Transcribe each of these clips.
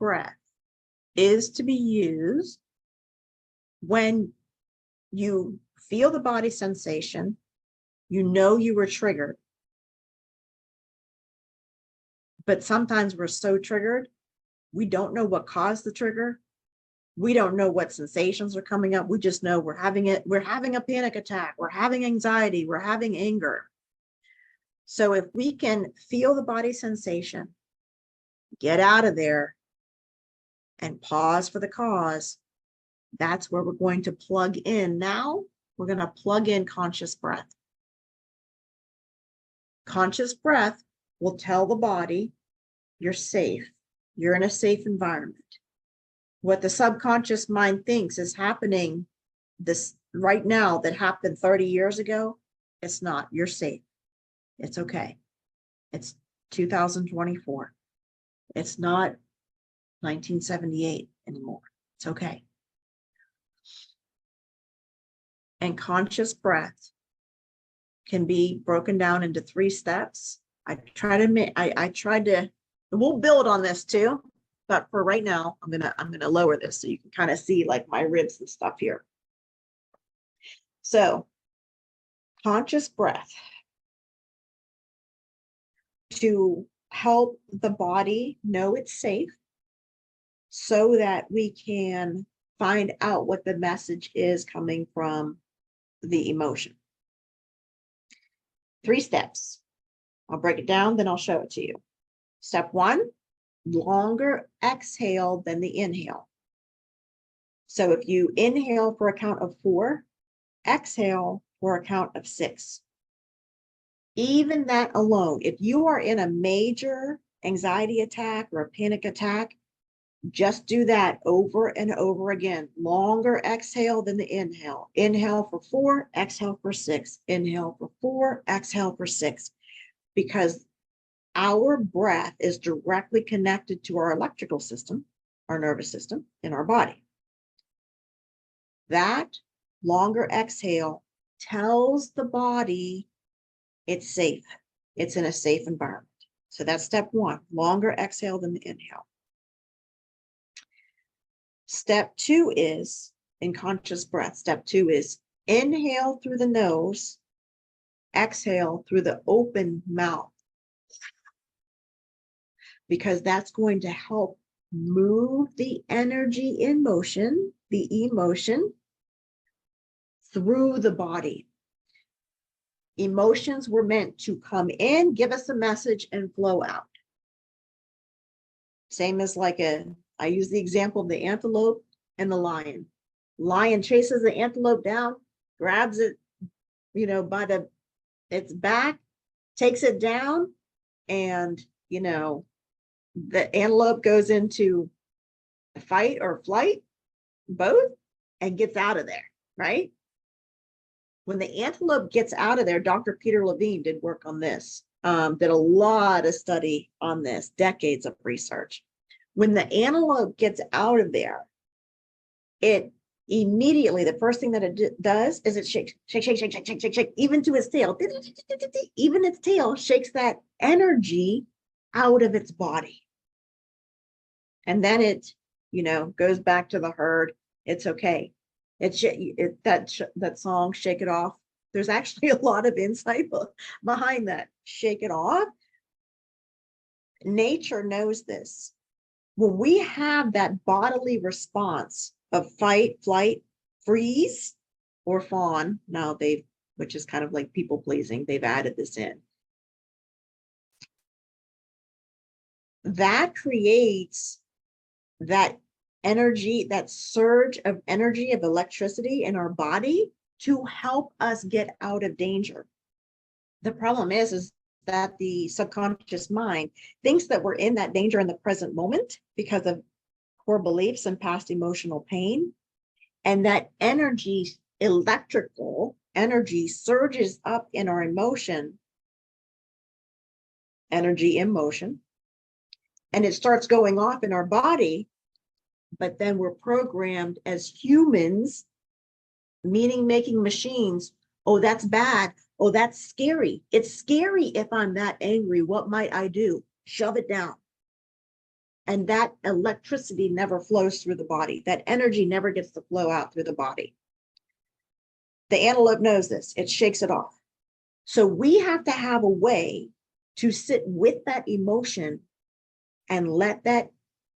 breath is to be used when you feel the body sensation, you know you were triggered. But sometimes we're so triggered, we don't know what caused the trigger. We don't know what sensations are coming up. We just know we're having it. We're having a panic attack. We're having anxiety. We're having anger. So if we can feel the body sensation, get out of there and pause for the cause, that's where we're going to plug in. Now we're going to plug in conscious breath. Conscious breath will tell the body you're safe. You're in a safe environment. What the subconscious mind thinks is happening this right now that happened 30 years ago, it's not. You're safe. It's okay. It's 2024. It's not 1978 anymore. It's okay. And conscious breath can be broken down into 3 steps. I tried to, we'll build on this too, but for right now, I'm gonna lower this so you can kind of see like my ribs and stuff here. So, conscious breath to help the body know it's safe so that we can find out what the message is coming from the emotion. 3 steps. I'll break it down, then I'll show it to you. Step 1, longer exhale than the inhale. So if you inhale for a count of 4, exhale for a count of 6. Even that alone, if you are in a major anxiety attack or a panic attack, just do that over and over again. Longer exhale than the inhale. Inhale for 4, exhale for 6. Inhale for 4, exhale for 6. Because our breath is directly connected to our electrical system, our nervous system in our body. That longer exhale tells the body it's safe. It's in a safe environment. So that's step 1, longer exhale than the inhale. Step 2 is in conscious breath. Step 2 is inhale through the nose, exhale through the open mouth, because that's going to help move the energy in motion, the emotion, through the body. Emotions were meant to come in, give us a message, and flow out. Same as I use the example of the antelope and the lion. Lion chases the antelope down, grabs it, by its back, takes it down, and, the antelope goes into a fight or flight, both, and gets out of there, right? When the antelope gets out of there, Dr. Peter Levine did work on this, did a lot of study on this, decades of research. When the antelope gets out of there, it immediately, the first thing that it does is it shakes, shake, even to its tail. Even its tail shakes that energy out of its body. And then it, goes back to the herd. It's okay. That song, Shake It Off, there's actually a lot of insight behind that. Shake it off. Nature knows this. When we have that bodily response of fight, flight, freeze, or fawn, which is kind of like people pleasing, they've added this in. That creates that energy, that surge of energy, of electricity in our body to help us get out of danger. The problem is that the subconscious mind thinks that we're in that danger in the present moment because of core beliefs and past emotional pain. And that energy, electrical energy, surges up in our emotion, energy in motion, and it starts going off in our body. But then we're programmed as humans, meaning-making machines. Oh, that's bad. Oh, that's scary. It's scary if I'm that angry. What might I do? Shove it down. And that electricity never flows through the body. That energy never gets to flow out through the body. The antelope knows this. It shakes it off. So we have to have a way to sit with that emotion and let that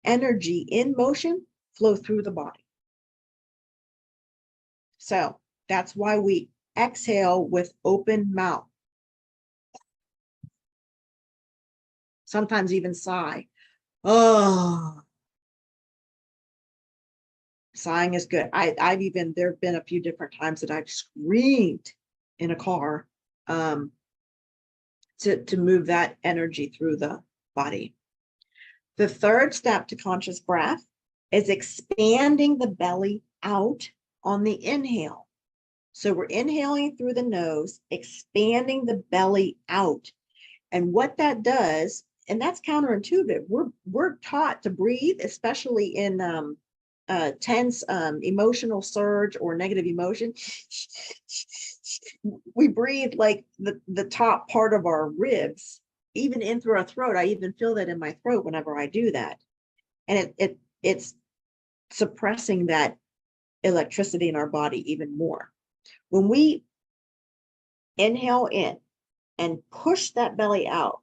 energy in motion flow through the body. So that's why we exhale with open mouth. Sometimes even sigh. Oh, sighing is good. I've even, there have been a few different times that I've screamed in a car to move that energy through the body. The third step to conscious breath is expanding the belly out on the inhale. So we're inhaling through the nose, expanding the belly out. And what that does, and that's counterintuitive, we're taught to breathe, especially in tense emotional surge or negative emotion. We breathe like the top part of our ribs, even in through our throat. I even feel that in my throat whenever I do that. And it's suppressing that electricity in our body even more. When we inhale in and push that belly out,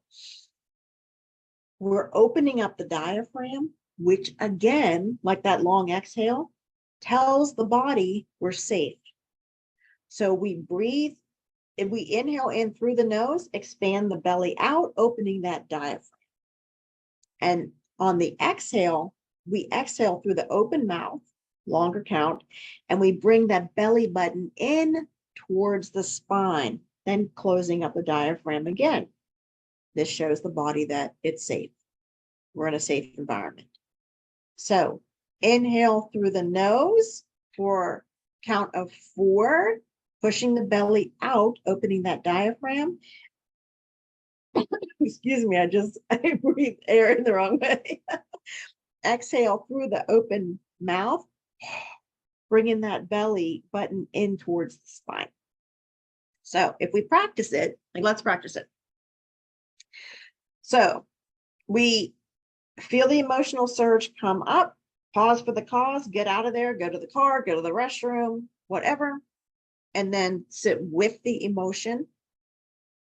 we're opening up the diaphragm, which again, like that long exhale, tells the body we're safe. So we breathe, if we inhale in through the nose, expand the belly out, opening that diaphragm. And on the exhale, we exhale through the open mouth, longer count, and we bring that belly button in towards the spine, then closing up the diaphragm again. This shows the body that it's safe. We're in a safe environment. So inhale through the nose for count of 4, pushing the belly out, opening that diaphragm. Excuse me, I breathed air in the wrong way. Exhale through the open mouth, bringing that belly button in towards the spine. So if we practice it, like let's practice it. So we feel the emotional surge come up, pause for the cause, get out of there, go to the car, go to the restroom, whatever, and then sit with the emotion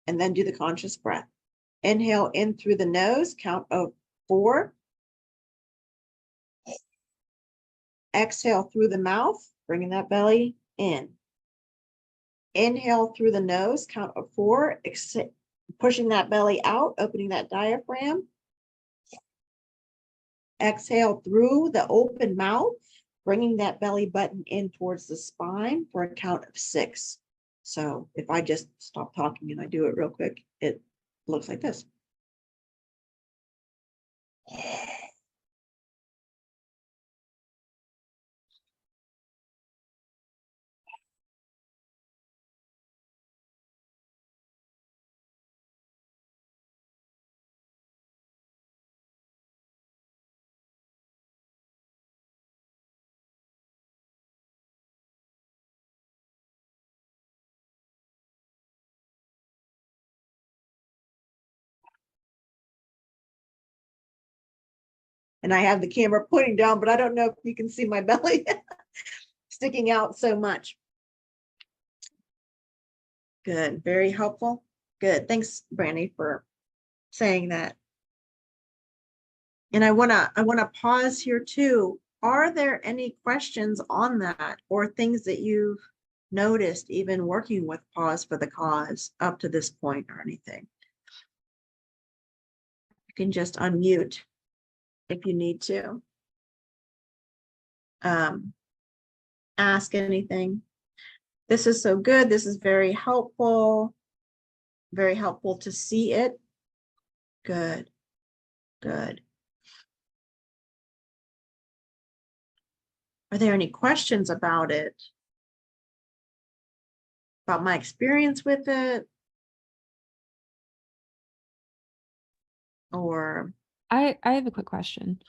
and then do the conscious breath. Inhale in through the nose, count of 4. Exhale through the mouth, bringing that belly in. Inhale through the nose, count of 4, pushing that belly out, opening that diaphragm. Exhale through the open mouth, bringing that belly button in towards the spine for a count of 6. So if I just stop talking and I do it real quick, it looks like this. And I have the camera pointing down, but I don't know if you can see my belly sticking out so much. Good, very helpful. Good, thanks, Brandy, for saying that. And I wanna pause here too. Are there any questions on that or things that you've noticed even working with pause for the cause up to this point or anything? You can just unmute if you need to. Ask anything. This is so good. This is very helpful to see it. Good, good. Are there any questions about it? About my experience with it? Or I have a quick question.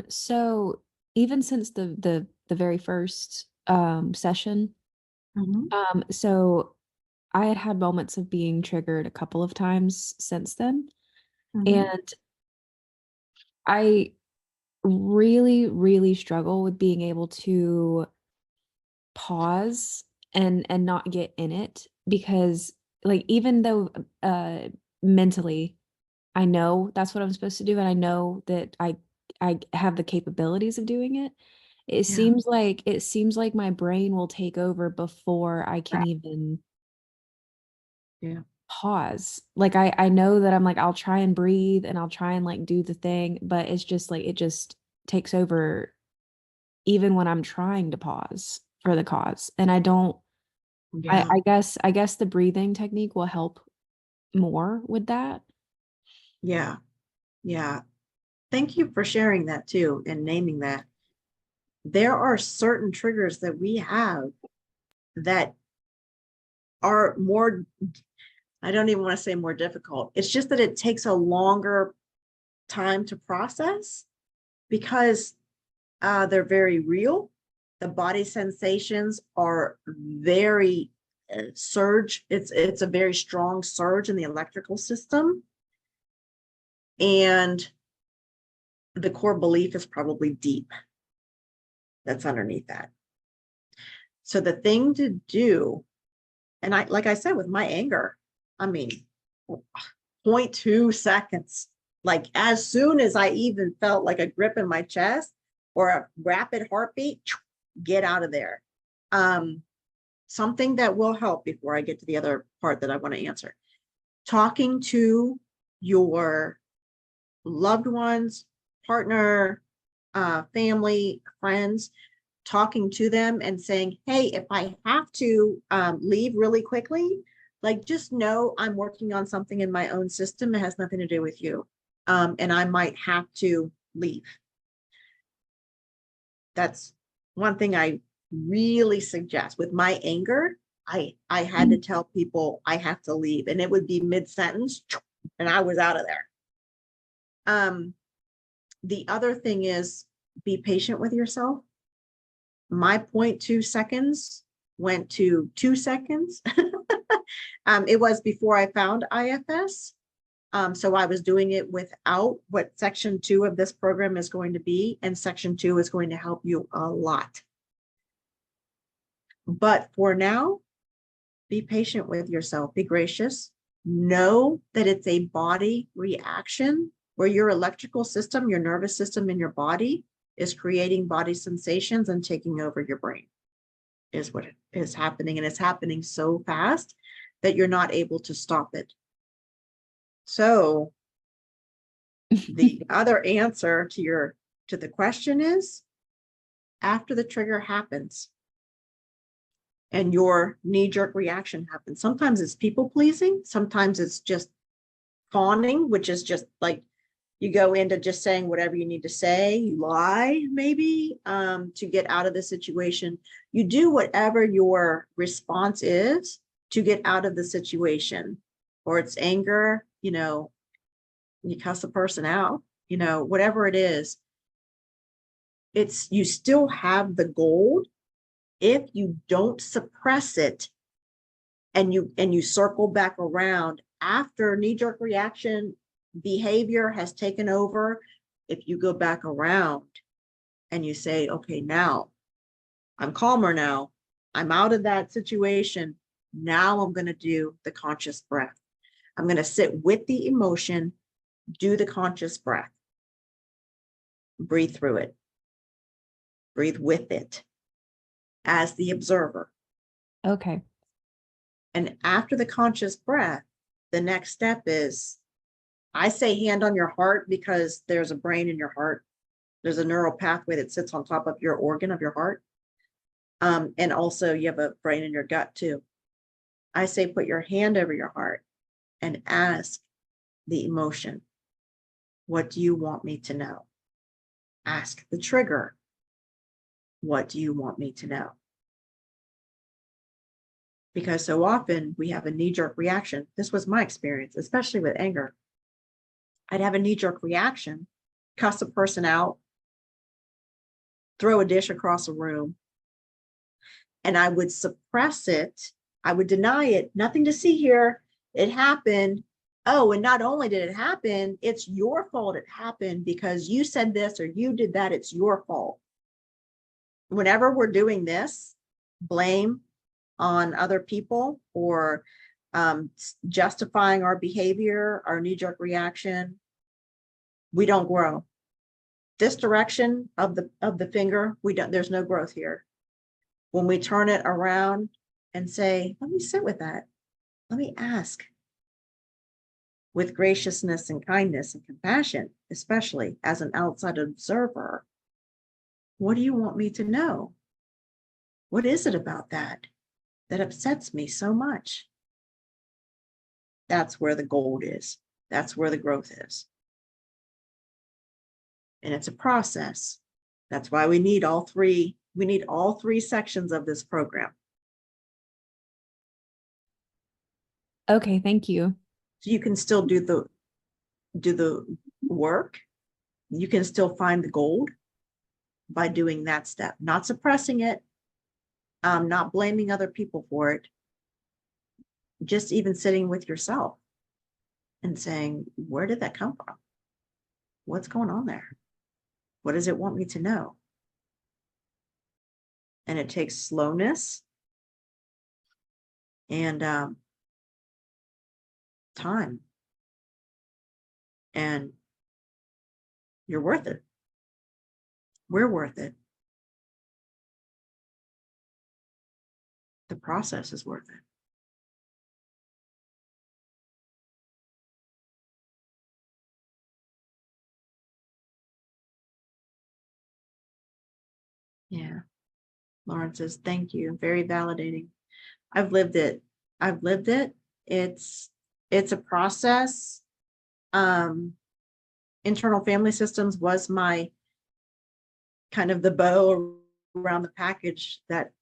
So even since the very first session, so I had moments of being triggered a couple of times since then. And I really, really struggle with being able to pause and not get in it because like even though mentally I know that's what I'm supposed to do and I know that I have the capabilities of doing it. Yeah. It seems like my brain will take over before I can Right. even Yeah. pause. Like I know that I'm like I'll try and breathe and I'll try and like do the thing, but it's just like it just takes over even when I'm trying to pause for the cause. And I don't Yeah. I guess the breathing technique will help more with that. Yeah. Yeah. Thank you for sharing that too and naming that. There are certain triggers that we have that are more, I don't even want to say more difficult. It's just that it takes a longer time to process because they're very real. The body sensations are very surge. It's a very strong surge in the electrical system, and the core belief is probably deep. That's underneath that. So the thing to do, and I like I said with my anger, I mean, 0.2 seconds. Like as soon as I even felt like a grip in my chest or a rapid heartbeat, get out of there. Um, Something that will help before I get to the other part that I want to answer. Talking to your loved ones, partner, family, friends, talking to them and saying, hey, if I have to leave really quickly, like just know I'm working on something in my own system. It has nothing to do with you. And I might have to leave. That's one thing I really suggest. With my anger, I had to tell people I have to leave, and it would be mid-sentence, and I was out of there. The other thing is be patient with yourself. My 0.2 seconds went to 2 seconds. It was before I found IFS. So I was doing it without what section 2 of this program is going to be, and section 2 is going to help you a lot. But for now, be patient with yourself, be gracious. Know that it's a body reaction where your electrical system, your nervous system in your body is creating body sensations and taking over your brain, is what is happening. And it's happening so fast that you're not able to stop it. So the other answer to the question is, after the trigger happens and your knee-jerk reaction happens, sometimes it's people pleasing, sometimes it's just fawning, which is just like you go into just saying whatever you need to say, you lie maybe to get out of the situation. You do whatever your response is to get out of the situation, or it's anger, you cuss the person out, whatever it is. It's, you still have the gold if you don't suppress it and you circle back around after knee-jerk reaction behavior has taken over. If you go back around and you say, okay, now I'm calmer, now I'm out of that situation, now I'm going to do the conscious breath. I'm going to sit with the emotion, do the conscious breath, breathe through it, breathe with it as the observer. Okay. And after the conscious breath, the next step is, I say hand on your heart because there's a brain in your heart. There's a neural pathway that sits on top of your organ of your heart. And also you have a brain in your gut too. I say put your hand over your heart and ask the emotion, what do you want me to know? Ask the trigger, what do you want me to know? Because so often we have a knee-jerk reaction. This was my experience, especially with anger. I'd have a knee-jerk reaction, cuss a person out, throw a dish across a room, and I would suppress it. I would deny it. Nothing to see here. It happened. oh, and not only did it happen, it's your fault it happened because you said this or you did that, it's your fault. Whenever we're doing this, blame on other people or justifying our behavior, our knee-jerk reaction, we don't grow. This direction of the finger, there's no growth here. When we turn it around and say, let me sit with that. Let me ask with graciousness and kindness and compassion, especially as an outside observer. What do you want me to know? What is it about that upsets me so much? That's where the gold is. That's where the growth is. And it's a process. That's why we need all three. We need all three sections of this program. Okay, thank you. So you can still do the work. You can still find the gold by doing that step, not suppressing it, not blaming other people for it, just even sitting with yourself and saying, where did that come from? What's going on there? What does it want me to know? And it takes slowness and time. And you're worth it. We're worth it. The process is worth it. Yeah. Lauren says, thank you. Very validating. I've lived it. I've lived it. It's a process. Internal family systems was my kind of the bow around the package that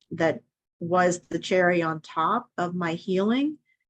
was the cherry on top of my healing.